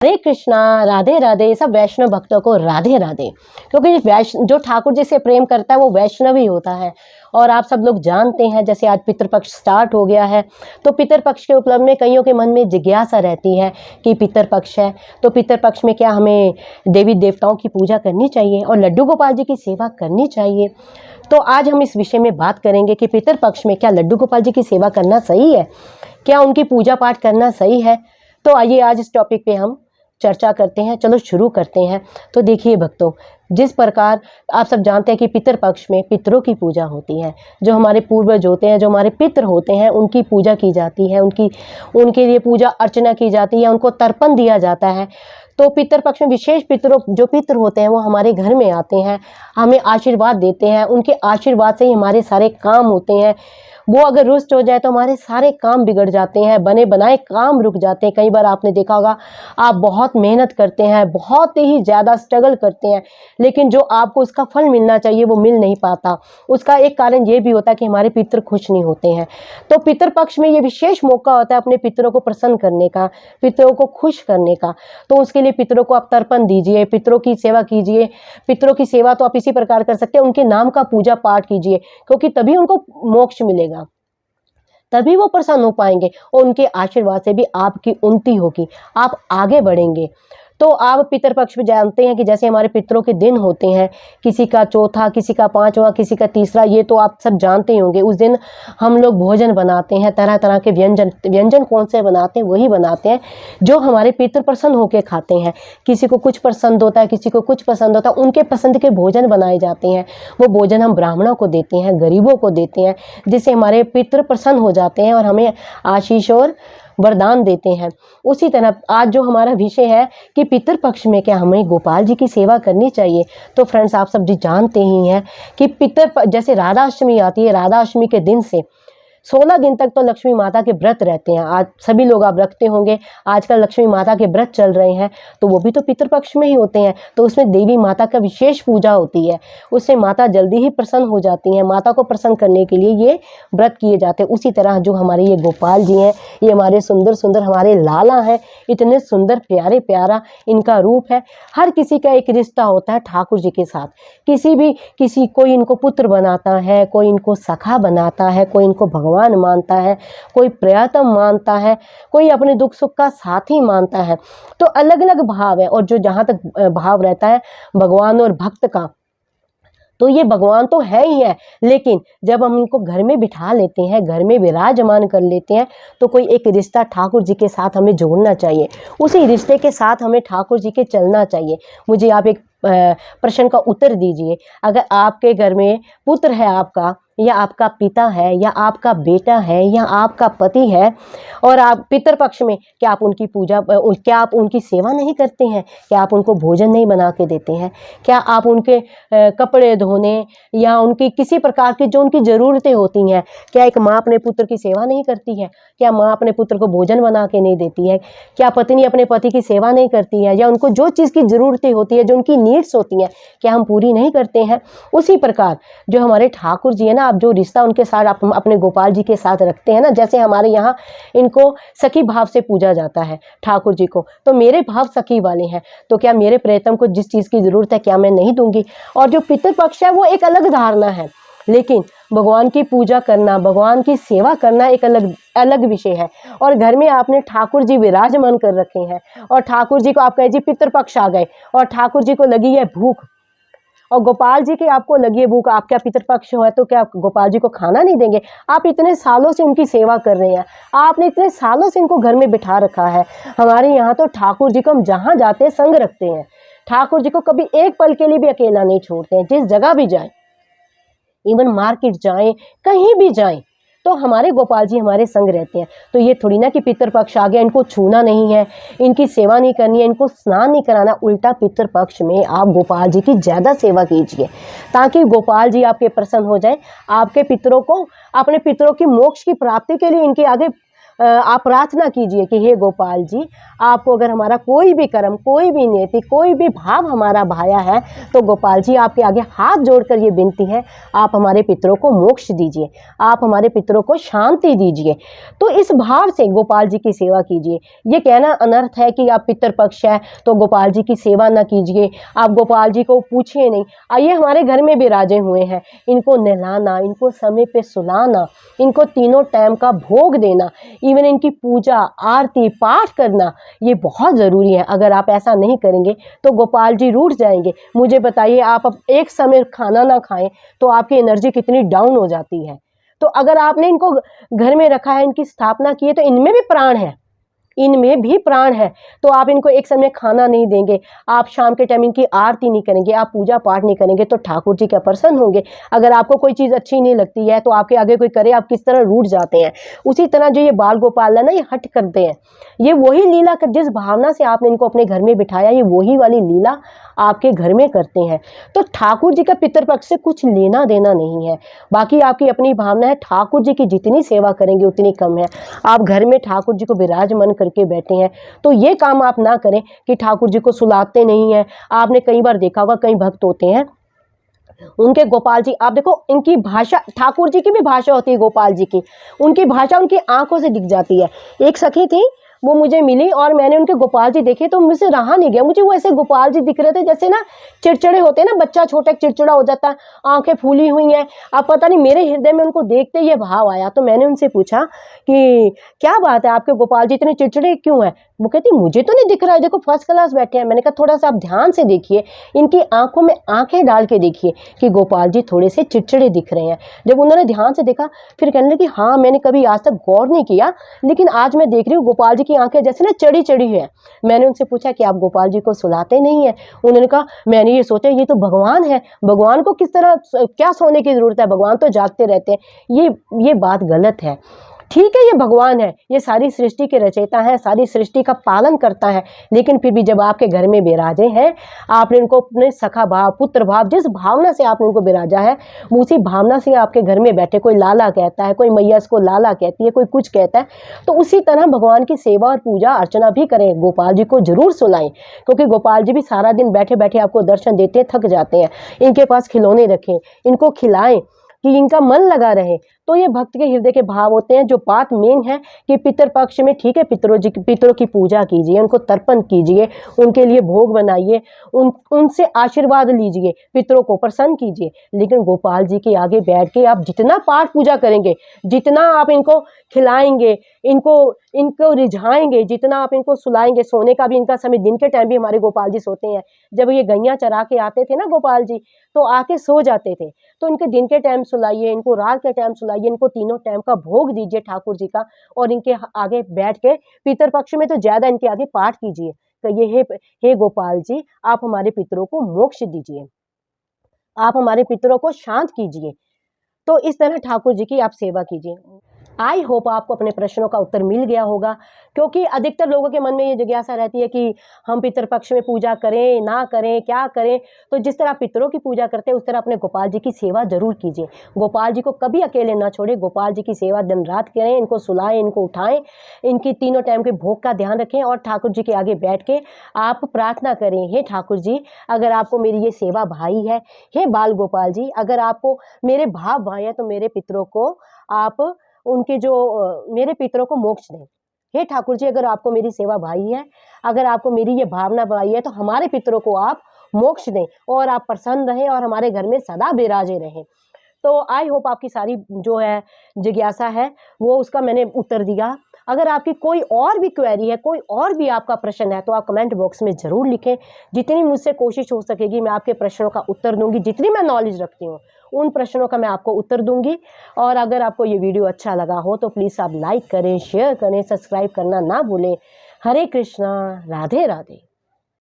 हरे कृष्णा, राधे राधे। सब वैष्णव भक्तों को राधे राधे। क्योंकि जो ठाकुर जी से प्रेम करता है वो वैष्णव ही होता है। और आप सब लोग जानते हैं, जैसे आज पितृपक्ष स्टार्ट हो गया है, तो पितृपक्ष के उपलक्ष्य में कईयों के मन में जिज्ञासा रहती है कि पितृपक्ष है तो पितृपक्ष में क्या हमें देवी देवताओं की पूजा करनी चाहिए और लड्डू गोपाल जी की सेवा करनी चाहिए। तो आज हम इस विषय में बात करेंगे कि पितृपक्ष में क्या लड्डू गोपाल जी की सेवा करना सही है, क्या उनकी पूजा पाठ करना सही है। तो आइए आज इस टॉपिक पे हम चर्चा करते हैं। चलो शुरू करते हैं। तो देखिए भक्तों, जिस प्रकार आप सब जानते हैं कि पितृपक्ष में पितरों की पूजा होती है, जो हमारे पूर्वज होते हैं, जो हमारे पितृ होते हैं, उनकी पूजा की जाती है, उनके लिए पूजा अर्चना की जाती है, उनको तर्पण दिया जाता है। तो पितृपक्ष में विशेष जो पितृ होते हैं वो हमारे घर में आते हैं, हमें आशीर्वाद देते हैं। उनके आशीर्वाद से ही हमारे सारे काम होते हैं। वो अगर रुष्ट हो जाए तो हमारे सारे काम बिगड़ जाते हैं, बने बनाए काम रुक जाते हैं। कई बार आपने देखा होगा, आप बहुत मेहनत करते हैं, बहुत ही ज़्यादा स्ट्रगल करते हैं, लेकिन जो आपको उसका फल मिलना चाहिए वो मिल नहीं पाता। उसका एक कारण ये भी होता है कि हमारे पितृ खुश नहीं होते हैं। तो पितृपक्ष में ये विशेष मौका होता है अपने पितरों को प्रसन्न करने का, पितरों को खुश करने का। तो उसके लिए पितरों को आप तर्पण दीजिए, पितरों की सेवा कीजिए। पितरों की सेवा तो आप इसी प्रकार कर सकते हैं, उनके नाम का पूजा पाठ कीजिए, क्योंकि तभी उनको मोक्ष मिलेगा, तभी वो प्रसन्न हो पाएंगे और उनके आशीर्वाद से भी आपकी उन्नति होगी, आप आगे बढ़ेंगे। तो आप पितृपक्ष में जानते हैं कि जैसे हमारे पितरों के दिन होते हैं, किसी का चौथा, किसी का पांचवा, किसी का तीसरा, ये तो आप सब जानते ही होंगे। उस दिन हम लोग भोजन बनाते हैं, तरह तरह के व्यंजन कौन से बनाते हैं, वही बनाते हैं जो हमारे पितृ प्रसन्न होकर खाते हैं। किसी को कुछ पसंद होता है, किसी को कुछ पसंद होता है, उनके पसंद के भोजन बनाए जाते हैं। वो भोजन हम ब्राह्मणों को देते हैं, गरीबों को देते हैं, जिससे हमारे पितृ प्रसन्न हो जाते हैं और हमें आशीष और वरदान देते हैं। उसी तरह आज जो हमारा विषय है कि पितृपक्ष में क्या हमें गोपाल जी की सेवा करनी चाहिए। तो फ्रेंड्स, आप सब जी जानते ही हैं कि जैसे राधाष्टमी आती है, राधाष्टमी के दिन से 16 दिन तक तो लक्ष्मी माता के व्रत रहते हैं। आज सभी लोग आप रखते होंगे, आजकल लक्ष्मी माता के व्रत चल रहे हैं, तो वो भी तो पितृपक्ष में ही होते हैं। तो उसमें देवी माता का विशेष पूजा होती है, उससे माता जल्दी ही प्रसन्न हो जाती हैं। माता को प्रसन्न करने के लिए ये व्रत किए जाते हैं। उसी तरह जो हमारे ये गोपाल जी हैं, ये हमारे सुंदर सुंदर हमारे लाला हैं, इतने सुंदर प्यारे प्यारा इनका रूप है। हर किसी का एक रिश्ता होता है ठाकुर जी के साथ। कोई इनको पुत्र बनाता है, कोई इनको सखा बनाता है, कोई इनको भगवान मानता है, कोई प्रियतम मानता है, कोई अपने दुख सुख का साथी मानता है। तो अलग अलग भाव है, और जो जहाँ तक भाव रहता है भगवान और भक्त का, तो ये भगवान तो है ही है, लेकिन जब हम इनको घर में बिठा लेते हैं, घर में विराजमान कर लेते हैं, तो कोई एक रिश्ता ठाकुर जी के साथ हमें जोड़ना चाहिए। उसी रिश्ते के साथ हमें ठाकुर जी के चलना चाहिए। मुझे आप एक प्रश्न का उत्तर दीजिए। अगर आपके घर में पुत्र है आपका, या आपका पिता है, या आपका बेटा है, या आपका पति है, और आप पितृपक्ष में क्या आप उनकी क्या आप उनकी सेवा नहीं करते हैं? क्या आप उनको भोजन नहीं बना के देते हैं? क्या आप उनके कपड़े धोने या उनकी किसी प्रकार की जो उनकी ज़रूरतें होती हैं, क्या एक माँ अपने पुत्र की सेवा नहीं करती है? क्या माँ अपने पुत्र को भोजन बना के नहीं देती है? क्या पत्नी अपने पति की सेवा नहीं करती है? या उनको जो चीज़ की ज़रूरतें होती है, जो उनकी नीड्स होती हैं, क्या हम पूरी नहीं करते हैं? उसी प्रकार जो हमारे ठाकुर जी है ना, आप जो रिश्ता उनके साथ आप अपने गोपाल जी के साथ रखते हैं ना, जैसे हमारे यहाँ इनको सखी भाव से पूजा जाता है ठाकुर जी को, तो मेरे भाव सखी वाले हैं। तो क्या मेरे प्रियतम को जिस चीज़ की ज़रूरत है, क्या मैं नहीं दूंगी? और जो पितृपक्ष है वो एक अलग धारणा है, लेकिन भगवान की पूजा करना, भगवान की सेवा करना एक अलग विषय है। और घर में आपने ठाकुर जी विराजमान कर रखे हैं, और ठाकुर जी को आप कहे जी पितृपक्ष आ गए, और ठाकुर जी को लगी है भूख, और गोपाल जी की आपको लगी है भूख, आप क्या पितृपक्ष हो है तो क्या गोपाल जी को खाना नहीं देंगे? आप इतने सालों से उनकी सेवा कर रहे हैं, आपने इतने सालों से इनको घर में बिठा रखा है। हमारे यहाँ तो ठाकुर जी को हम जहाँ जाते हैं संग रखते हैं, ठाकुर जी को कभी एक पल के लिए भी अकेला नहीं छोड़ते हैं। जिस जगह भी जाएं, इवन मार्केट जाएं, कहीं भी जाएं, तो हमारे गोपाल जी हमारे संग रहते हैं। तो ये थोड़ी ना कि पितृपक्ष आ गया, इनको छूना नहीं है, इनकी सेवा नहीं करनी है, इनको स्नान नहीं कराना। उल्टा पितृपक्ष में आप गोपाल जी की ज़्यादा सेवा कीजिए, ताकि गोपाल जी आपके प्रसन्न हो जाए, आपके पितरों को, अपने पितरों की मोक्ष की प्राप्ति के लिए इनके आगे आप प्रार्थना कीजिए कि हे गोपाल जी, आपको अगर हमारा कोई भी कर्म, कोई भी नीति, कोई भी भाव हमारा भाया है, तो गोपाल जी आपके आगे हाथ जोड़कर ये विनती है, आप हमारे पितरों को मोक्ष दीजिए, आप हमारे पितरों को शांति दीजिए। तो इस भाव से गोपाल जी की सेवा कीजिए। ये कहना अनर्थ है कि आप पितृपक्ष है तो गोपाल जी की सेवा न कीजिए, आप गोपाल जी को पूछिए नहीं। आइए, हमारे घर में विराजे हुए हैं, इनको नहलाना, इनको समय पे सुलाना, इनको तीनों टाइम का भोग देना, इवन इनकी पूजा, आरती, पाठ करना, ये बहुत ज़रूरी है। अगर आप ऐसा नहीं करेंगे तो गोपाल जी रूठ जाएंगे। मुझे बताइए, आप अब एक समय खाना ना खाएं तो आपकी एनर्जी कितनी डाउन हो जाती है। तो अगर आपने इनको घर में रखा है, इनकी स्थापना की है, तो इनमें भी प्राण है, इनमें भी प्राण है। तो आप इनको एक समय खाना नहीं देंगे, आप शाम के टाइम इनकी आरती नहीं करेंगे, आप पूजा पाठ नहीं करेंगे, तो ठाकुर जी क्या प्रसन्न होंगे? अगर आपको कोई चीज़ अच्छी नहीं लगती है तो आपके आगे कोई करे, आप किस तरह रूठ जाते हैं। उसी तरह जो ये बाल गोपाल है ना, ये हट करते हैं। ये वही लीला कर, जिस भावना से आपने इनको अपने घर में बिठाया, ये वही वाली लीला आपके घर में करते हैं। तो ठाकुर जी का पितृपक्ष से कुछ लेना देना नहीं है। बाकी आपकी अपनी भावना है, ठाकुर जी की जितनी सेवा करेंगे उतनी कम है। आप घर में ठाकुर जी को विराजमान करके बैठे हैं, तो ये काम आप ना करें कि ठाकुर जी को सुलाते नहीं हैं। आपने कई बार देखा होगा, कई भक्त होते हैं, उनके गोपाल जी, आप देखो इनकी भाषा, ठाकुर जी की भी भाषा होती है गोपाल जी की, उनकी भाषा उनकी आंखों से दिख जाती है। एक सखी थी, वो मुझे मिली और मैंने उनके गोपाल जी देखे तो मुझसे रहा नहीं गया। मुझे वो ऐसे गोपाल जी दिख रहे थे जैसे ना चिड़चिड़े होते हैं ना, बच्चा छोटा चिड़चिड़ा हो जाता है, आंखें फूली हुई हैं। अब पता नहीं मेरे हृदय में उनको देखते ये भाव आया, तो मैंने उनसे पूछा कि क्या बात है, आपके गोपाल जी इतने चिड़चिड़े क्यों हैं? वो कहती मुझे तो नहीं दिख रहा है, देखो फर्स्ट क्लास बैठे हैं। मैंने कहा थोड़ा सा आप ध्यान से देखिए, इनकी आंखों में आंखें डाल के देखिए कि गोपाल जी थोड़े से चिड़चिड़े दिख रहे हैं। जब उन्होंने ध्यान से देखा, फिर कहने लगी हाँ, मैंने कभी आज तक गौर नहीं किया, लेकिन आज मैं देख रही हूँ गोपाल जी की आंखें जैसे ना चढ़ी चढ़ी है। मैंने उनसे पूछा कि आप गोपाल जी को सुलाते नहीं है? उन्होंने कहा मैंने ये सोचा ये तो भगवान है, भगवान को किस तरह क्या सोने की जरूरत है, भगवान तो जागते रहते हैं। ये बात गलत है। ठीक है, ये भगवान है, ये सारी सृष्टि के रचयिता है, सारी सृष्टि का पालन करता है, लेकिन फिर भी जब आपके घर में बिराजे हैं, आपने इनको अपने सखा भाव, पुत्र भाव, जिस भावना से आपने इनको बिराजा है, उसी भावना से आपके घर में बैठे, कोई लाला कहता है, कोई मैया इसको लाला कहती है, कोई कुछ कहता है, तो उसी तरह भगवान की सेवा और पूजा अर्चना भी करें। गोपाल जी को जरूर सुलाएं, क्योंकि गोपाल जी भी सारा दिन बैठे बैठे आपको दर्शन देते थक जाते हैं। इनके पास खिलौने रखें, इनको खिलाएं कि इनका मन लगा रहे। तो ये भक्त के हृदय के भाव होते हैं। जो बात मेन है कि पितर पक्ष में ठीक है, पितरों की पूजा कीजिए, उनको तर्पण कीजिए, उनके लिए भोग बनाइए, उनसे आशीर्वाद लीजिए, पितरों को प्रसन्न कीजिए। लेकिन गोपाल जी के आगे बैठ के आप जितना पाठ पूजा करेंगे, जितना आप इनको खिलाएंगे, इनको रिझाएंगे, जितना आप इनको सुलाएंगे, सोने का भी इनका समय, दिन के टाइम भी हमारे गोपाल जी सोते हैं। जब ये गैया चरा के आते थे ना गोपाल जी, तो आके सो जाते थे। तो इनके दिन के टाइम सुलाइए, इनको रात के टाइम सुलाइए, इनको तीनों टाइम का भोग दीजिए ठाकुर जी का, और इनके आगे बैठ के पितर पक्ष में तो ज्यादा इनके आगे पाठ कीजिए। तो ये हे गोपाल जी, आप हमारे पितरों को मोक्ष दीजिए, आप हमारे पितरों को शांत कीजिए। तो इस तरह ठाकुर जी की आप सेवा कीजिए। आई होप आपको अपने प्रश्नों का उत्तर मिल गया होगा, क्योंकि अधिकतर लोगों के मन में ये जिज्ञासा रहती है कि हम पितृपक्ष में पूजा करें ना करें, क्या करें। तो जिस तरह पितरों की पूजा करते हैं, उस तरह अपने गोपाल जी की सेवा जरूर कीजिए। गोपाल जी को कभी अकेले ना छोड़े, गोपाल जी की सेवा दिन रात करें, इनको सुलाएं, इनको उठाएं, इनकी तीनों टाइम के भोग का ध्यान रखें, और ठाकुर जी के आगे बैठ के आप प्रार्थना करें, हे ठाकुर जी, अगर आपको मेरी ये सेवा भाई है, हे बाल गोपाल जी, अगर आपको मेरे भाव भाई है, तो मेरे पितरों को आप उनके जो मेरे पितरों को मोक्ष दें। हे ठाकुर जी, अगर आपको मेरी सेवा भाई है, अगर आपको मेरी ये भावना भाई है, तो हमारे पितरों को आप मोक्ष दें, और आप प्रसन्न रहें और हमारे घर में सदा विराजे रहें। तो आई होप आपकी सारी जो है जिज्ञासा है, वो उसका मैंने उत्तर दिया। अगर आपकी कोई और भी क्वेरी है, कोई और भी आपका प्रश्न है, तो आप कमेंट बॉक्स में ज़रूर लिखें। जितनी मुझसे कोशिश हो सकेगी मैं आपके प्रश्नों का उत्तर दूंगी, जितनी मैं नॉलेज रखती हूँ उन प्रश्नों का मैं आपको उत्तर दूंगी। और अगर आपको ये वीडियो अच्छा लगा हो तो प्लीज़ आप लाइक करें, शेयर करें, सब्सक्राइब करना ना भूलें। हरे कृष्णा, राधे राधे।